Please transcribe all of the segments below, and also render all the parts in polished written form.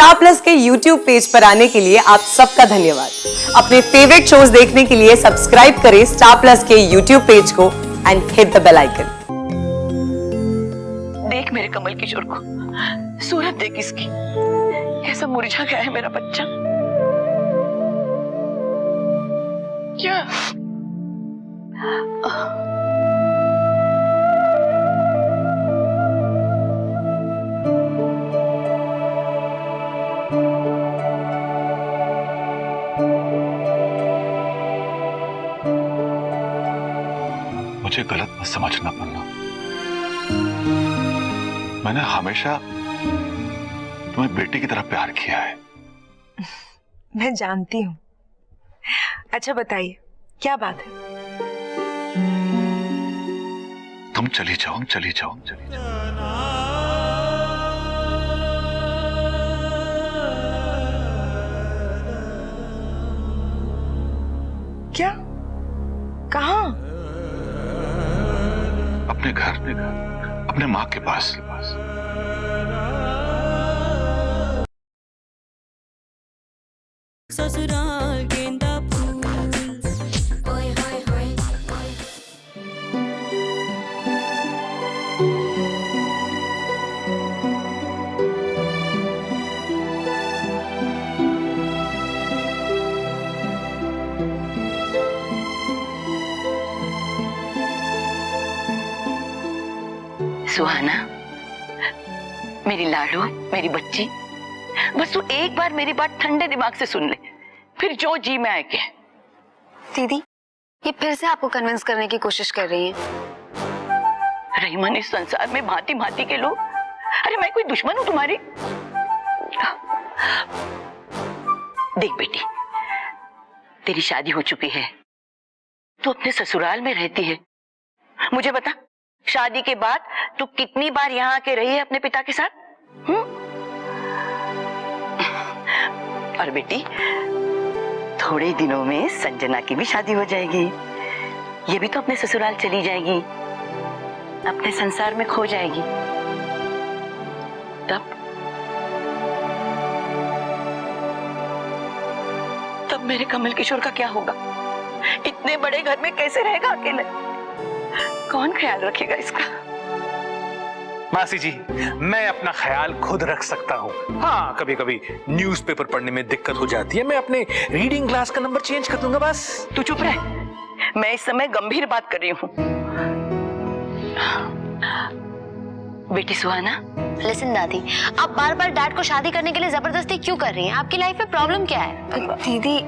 Star Plus के YouTube page पर आने के लिए आप सबका धन्यवाद। अपने फेवरेट शोज देखने के लिए सब्सक्राइब करें स्टार प्लस के YouTube पेज को and hit the bell icon. देख मेरे कमल किशोर को, सूरत देख इसकी, कैसा मुरझा गया है मेरा बच्चा। क्या मुझे गलत मत समझना पन्ना। मैंने हमेशा तुम्हें बेटी की तरह प्यार किया है। मैं जानती हूँ। अच्छा बताइए क्या बात है? तुम चली जाओ, चली जाओ, चली जाओ। क्या? कहाँ? अपने घर, अपने माँ के पास। ससुराल गेंदा फूल ओए होए होए सुहाना, मेरी लाडू, मेरी बच्ची, बस तू एक बार मेरी बात ठंडे दिमाग से सुन ले, फिर जो जी में आए के। दीदी, ये फिर से आपको कन्विंस करने की कोशिश कर रही हैं। रहीमन, इस संसार में भांति भांति के लोग। अरे मैं कोई दुश्मन हूं तुम्हारी? देख बेटी, तेरी शादी हो चुकी है, तू अपने ससुराल में रहती है। मुझे बता, शादी के बाद तू कितनी बार यहाँ आके रही है अपने पिता के साथ? और बेटी, थोड़े दिनों में संजना की भी शादी हो जाएगी। ये भी तो अपने ससुराल चली जाएगी, अपने संसार में खो जाएगी। तब मेरे कमल किशोर का क्या होगा? इतने बड़े घर में कैसे रहेगा अकेले? कौन ख्याल रखेगा इसका? मासी जी, मैं अपना ख्याल खुद रख सकता हूँ। हाँ, कभी कभी न्यूज़पेपर पढ़ने में दिक्कत हो जाती है, मैं अपने रीडिंग क्लास का नंबर चेंज कर दूंगा बस। तू चुप रह, मैं इस समय गंभीर बात कर रही हूँ। बेटी सुहाना, लिसन दादी, आप बार बार डैड को शादी करने के लिए जबरदस्ती क्यों कर रही हैं? आपकी लाइफ में प्रॉब्लम क्या है? दीदी,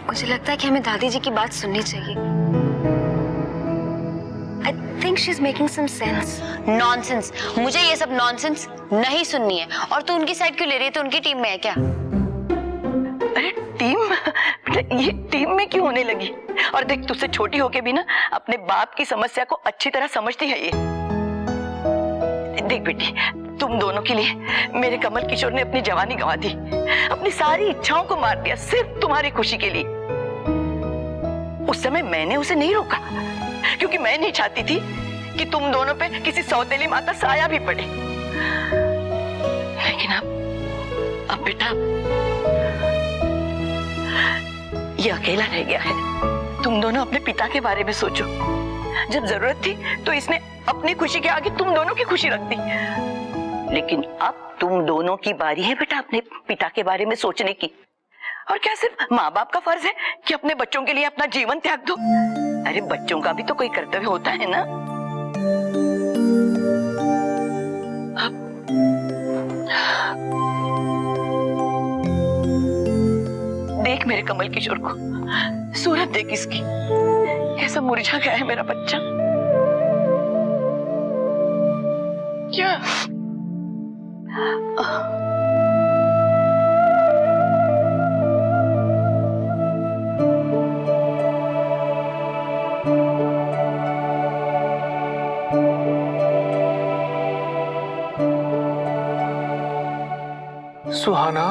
मुझे लगता है कि हमें दादी जी की बात सुननी चाहिए। I think she's making some sense. Nonsense. मुझे ये सब नॉनसेंस नहीं सुननी है। और तू उनकी साइड क्यों ले रही है? तो उनकी टीम में है क्या? अरे टीम? बेटा, ये टीम में क्यों होने लगी? और देख, तुझसे छोटी होके भी ना अपने बाप की समस्या को अच्छी तरह समझती है ये। देख बेटी, तुम दोनों के लिए मेरे कमल किशोर ने अपनी जवानी गंवा दी, अपनी सारी इच्छाओं को मार दिया सिर्फ तुम्हारी खुशी के लिए। उस समय मैंने उसे नहीं रोका, क्योंकि मैं नहीं चाहती थी कि तुम दोनों पे किसी सौतेली माता साया भी पड़े। लेकिन अब बेटा, ये अकेला रह गया है। तुम दोनों अपने पिता के बारे में सोचो। जब जरूरत थी तो इसने अपनी खुशी के आगे तुम दोनों की खुशी रख दी। लेकिन अब तुम दोनों की बारी है बेटा अपने पिता के बारे में सोचने की। और क्या सिर्फ माँ बाप का फर्ज है कि अपने बच्चों के लिए अपना जीवन त्याग दो? अरे बच्चों का भी तो कोई कर्तव्य होता है ना। देख मेरे कमल किशोर को, सूरत देख इसकी, कैसा मुरझा गया है मेरा बच्चा। क्या सुहाना,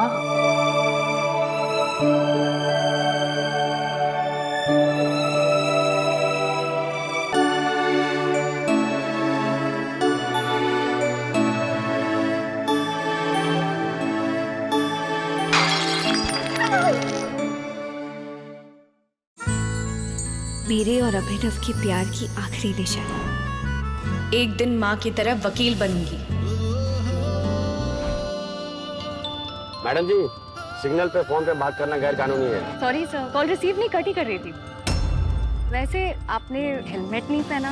मेरे और अभिनव की प्यार की आखिरी निशानी। एक दिन माँ की तरह वकील बनूंगी। मैडम जी, सिग्नल पे फोन पे बात करना गैर कानूनी है। सॉरी सर, कॉल रिसीव नहीं कट ही कर रही थी। वैसे आपने हेलमेट नहीं पहना।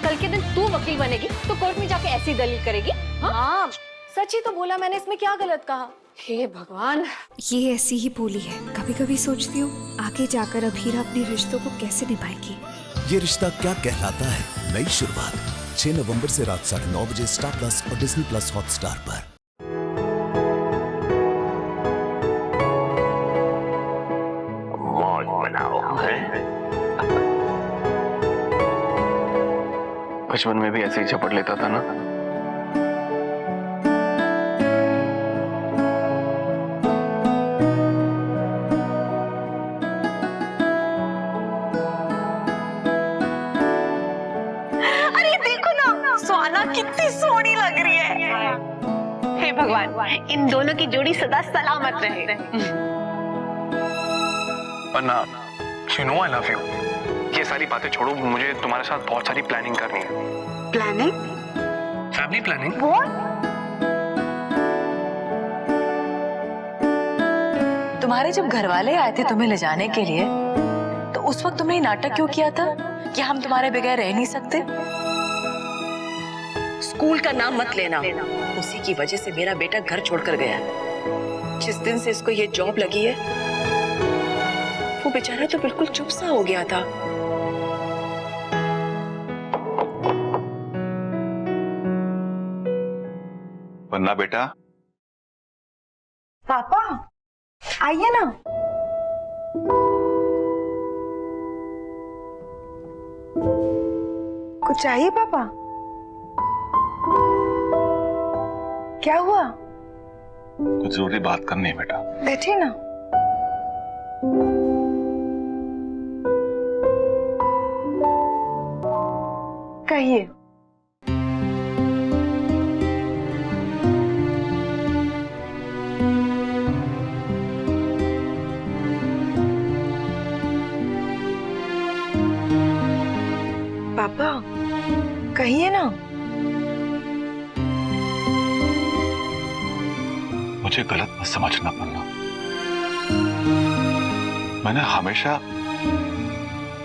कल के दिन तू वकील बनेगी तो कोर्ट में जाके ऐसी दलील करेगी? हाँ, सच ही तो बोला मैंने, इसमें क्या गलत कहा? हे भगवान, ये ऐसी ही बोली है। कभी कभी सोचती हूँ आगे जाकर अभीरा अपने रिश्तों को कैसे निभाएगी। ये रिश्ता क्या कहलाता है, नई शुरुआत 6 नवंबर से रात 9:30 बजे स्टार प्लस और डिज्नी प्लस हॉटस्टार पर। मौज बनाओ। बचपन में भी ऐसे ही झपट लेता था ना। अरे देखो ना, सोना कितनी सोहनी लग रही है। हे भगवान, इन दोनों की जोड़ी सदा सलामत रहे। पन्ना, you know I love you। ये सारी बातें छोड़ो, मुझे तुम्हारे साथ बहुत सारी प्लानिंग करनी है। प्लानिंग? Family planning. तुम्हारे जब घर वाले आए थे तुम्हें ले जाने के लिए, तो उस वक्त तुमने नाटक क्यों किया था कि हम तुम्हारे बगैर रह नहीं सकते? स्कूल का नाम मत लेना। उसी की वजह से मेरा बेटा घर छोड़कर गया। जिस दिन से इसको ये जॉब लगी है, वो बेचारा तो बिल्कुल चुप सा हो गया था। पन्ना बेटा, पापा आइए ना। कुछ चाहिए पापा? क्या हुआ? कुछ जरूरी बात करनी है बेटा। बैठिए ना। कहिए। पापा कहिए ना। मुझे गलत मत समझना पन्ना। मैंने हमेशा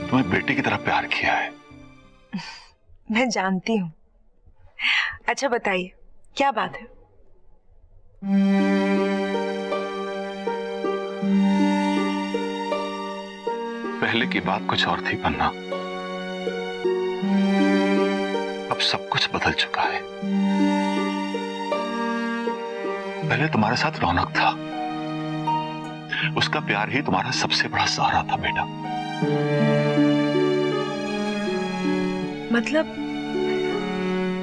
तुम्हें बेटी की तरह प्यार किया है। मैं जानती हूँ। अच्छा बताइए, क्या बात है? पहले की बात कुछ और थी पन्ना, अब सब कुछ बदल चुका है। पहले तुम्हारे साथ रौनक था, उसका प्यार ही तुम्हारा सबसे बड़ा सहारा था बेटा। मतलब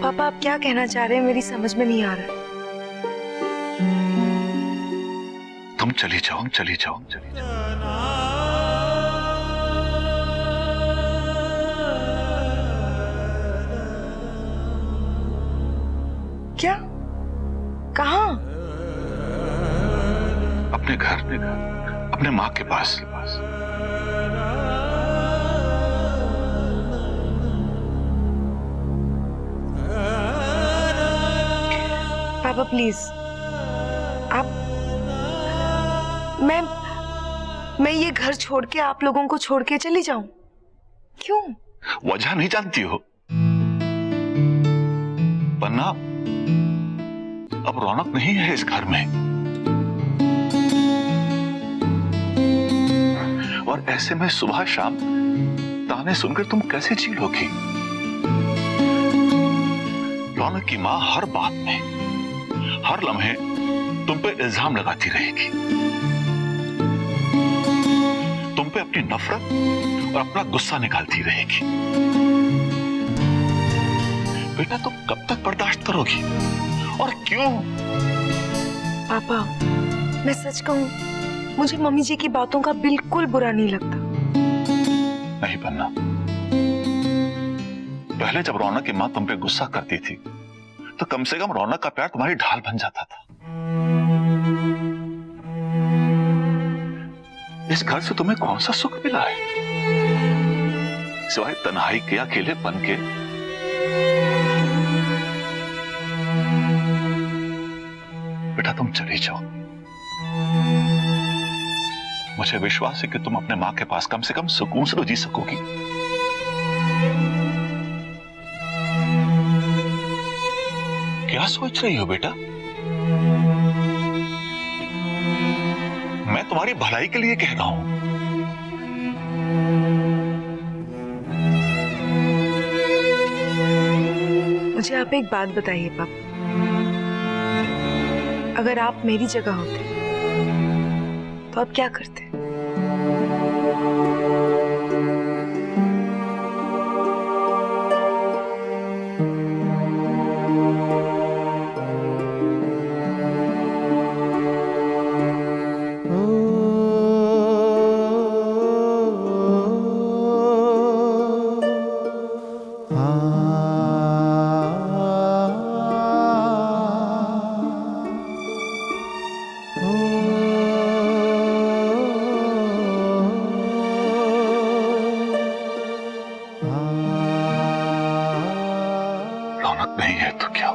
पापा आप क्या कहना चाह रहे हैं, मेरी समझ में नहीं आ रहा। तुम चली जाओ, चली जाओ, चली जाओ। क्या? कहाँ? अपने घर, अपने माँ के पास। पापा प्लीज, आप मैं ये घर छोड़ के आप लोगों को छोड़ के चली जाऊं? क्यों? वजह नहीं जानती हो पन्ना, अब रौनक नहीं है इस घर में। और ऐसे में सुबह शाम ताने सुनकर तुम कैसे जी लोगी? रौनक की माँ हर बात में, हर लम्हे तुम पे इल्जाम लगाती रहेगी, तुम पे अपनी नफरत और अपना गुस्सा निकालती रहेगी। बेटा तुम कब तक बर्दाश्त करोगी और क्यों? पापा मैं सच कहूं, मुझे मम्मी जी की बातों का बिल्कुल बुरा नहीं लगता। नहीं पन्ना, पहले जब रौनक की माँ तुम पे गुस्सा करती थी तो कम से कम रौनक का प्यार तुम्हारी ढाल बन जाता था। इस घर से तुम्हें कौन सा सुख मिला है सिवाय तन्हाई के, अकेलेपन के? बेटा तुम चली जाओ, मुझे विश्वास है कि तुम अपने मां के पास कम से कम सुकून से तो जी सकोगी। क्या सोच रही हो बेटा? मैं तुम्हारी भलाई के लिए कह रहा हूं। मुझे आप एक बात बताइए पापा, अगर आप मेरी जगह होते तो आप क्या करते? रौनक नहीं है तो क्या?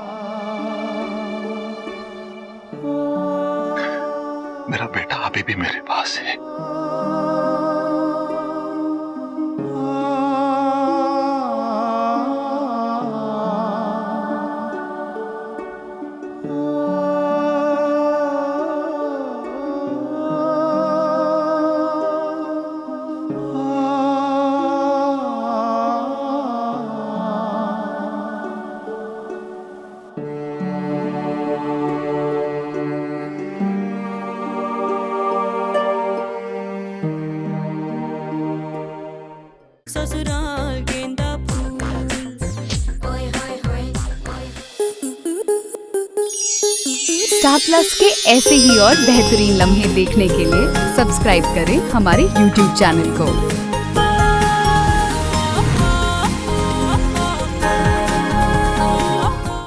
मेरा बेटा अभी भी मेरे पास है। ससुराल गेंदा फूल। स्टार प्लस के ऐसे ही और बेहतरीन लम्हे देखने के लिए सब्सक्राइब करें हमारे YouTube चैनल को।